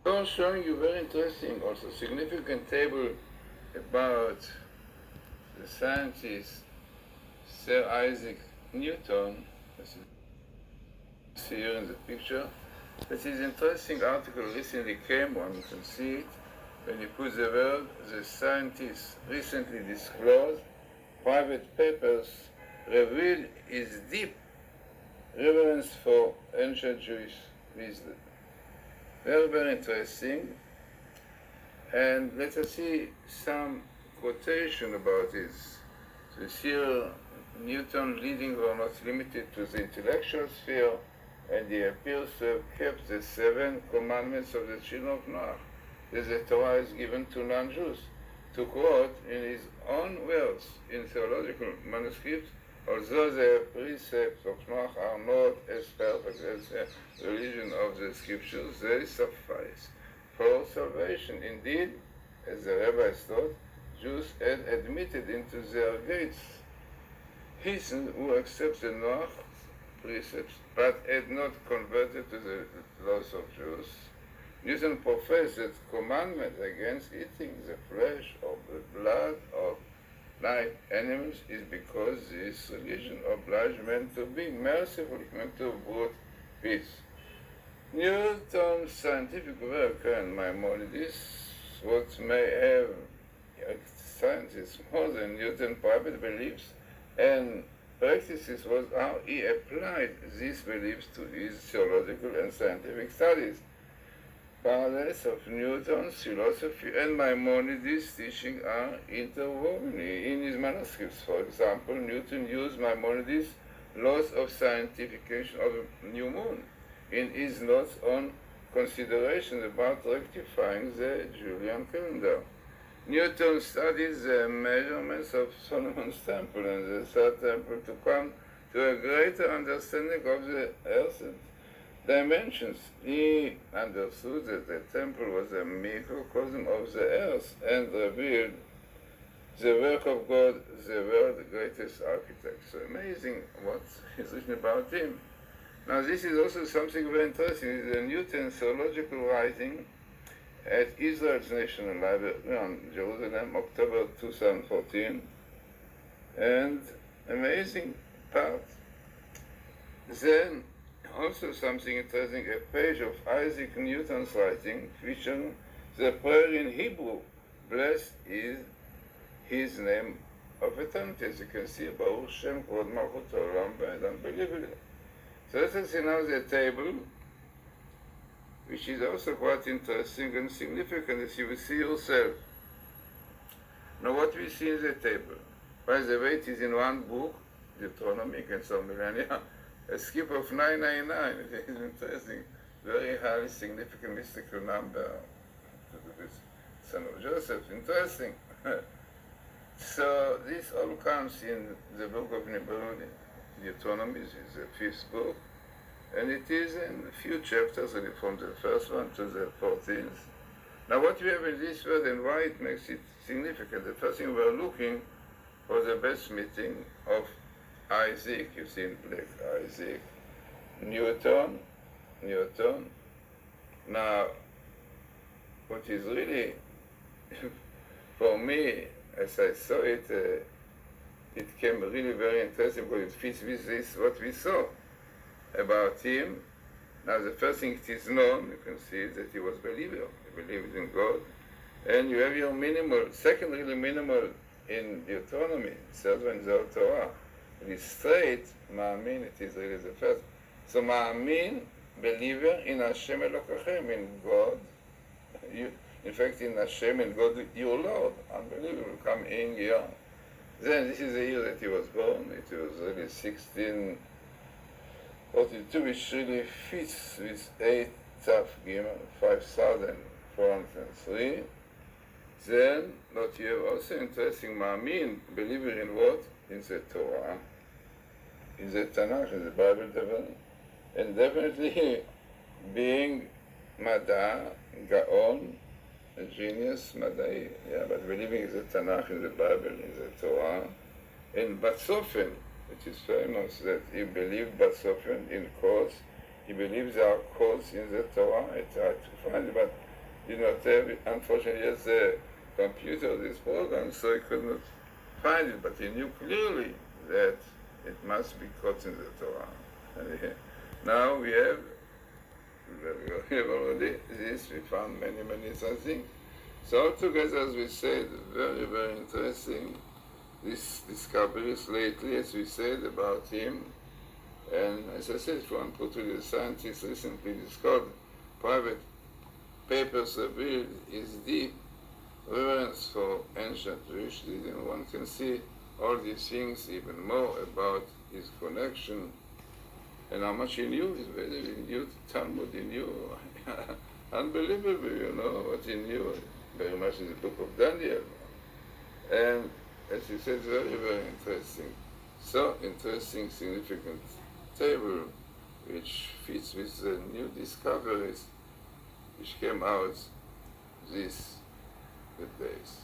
So showing you very interesting, also significant table about the scientist Sir Isaac Newton, as you see here in the picture. This is interesting article recently came on, you can see it, when you put the word, the scientist recently disclosed private papers reveal his deep reverence for ancient Jewish wisdom. Very, very interesting. And let us see some quotation about this. So here, Newton leading were not limited to the intellectual sphere, and he appears to have kept the 7 commandments of the children of Noah, as the Torah is given to non-Jews. To quote in his own words in theological manuscripts, although the precepts of Noah are not as perfect as the religion of the scriptures, they suffice for salvation. Indeed, as the rabbis taught, Jews had admitted into their gates heathen who accepted Noah's precepts but had not converted to the laws of Jews. Newton professed that commandment against eating the flesh or the blood of live animals is because this religion obliged men to be merciful, meant to brought peace. Newton's scientific work and Maimonides, what may have scientists more than Newton's private beliefs and practices, was how he applied these beliefs to his theological and scientific studies. Parallels of Newton's philosophy and Maimonides' teaching are interwoven in his manuscripts. For example, Newton used Maimonides' laws of scientification of the new moon in his notes on considerations about rectifying the Julian calendar. Newton studied the measurements of Solomon's temple and the third temple to come to a greater understanding of the earth's dimensions. He understood that the temple was a microcosm of the earth and revealed the work of God, the world's greatest architect. So amazing what is written about him. Now this is also something very interesting. It is a Newton theological writing at Israel's National Library in Jerusalem, October 2014, and amazing part. Then also something interesting, a page of Isaac Newton's writing featuring the prayer in Hebrew, blessed is his name of eternity. As you can see, Baruch Shem Kvod Malchut Olam B'Adam B'Livli. So let us see now the table, which is also quite interesting and significant, as you will see yourself. Now what we see in the table, by the way, it is in one book, Deuteronomy, and some millennia, a skip of 999. It is interesting, very highly significant mystical number to the son of Joseph. Interesting. So this all comes in the book of Deuteronomy, is the 5th book, and it is in a few chapters, from the first one to the 14th. Now what we have in this word and why it makes it significant, the first thing we're looking for the best meeting of Isaac, you see in black, Isaac, Newton. Now, what is really, for me, as I saw it, it came really very interesting because it fits with this, what we saw about him. Now, the first thing it is known, you can see, that he was a believer. He believed in God. And you have your minimal, second really minimal in Deuteronomy, third one is the Torah. It is straight, Ma'amin, it is really the first. So Ma'amin, believer in Hashem Elokachem, in God. In fact, in Hashem, in God, your Lord. Unbelievable, come in here. Then this is the year that he was born. It was really 1642, which really fits with 8 Tav Gimel, 5,403. Then, what you have also interesting, Ma'amin, believer in what? In the Torah, in the Tanakh, in the Bible, definitely. And definitely being Mada, Gaon, a genius, Madai, yeah, but believing in the Tanakh, in the Bible, in the Torah, in Batsofen, which is famous, that he believed Batsofen in codes. He believes there are codes in the Torah. I tried to find it, but did not have, unfortunately, as a computer, this program, so he could not find it, but he knew clearly that it must be quoted in the Torah. And now we have already this, we found many something. So altogether, as we said, very interesting, this discoveries lately, as we said, about him. And as I said, one Portuguese scientist recently discovered private papers revealed his deep reverence for ancient Judaism, and one can see all these things even more about his connection and how much he knew. He knew Talmud, he knew unbelievable, what he knew very much in the book of Daniel. And as you said, very interesting. So interesting, significant table which fits with the new discoveries which came out these good days.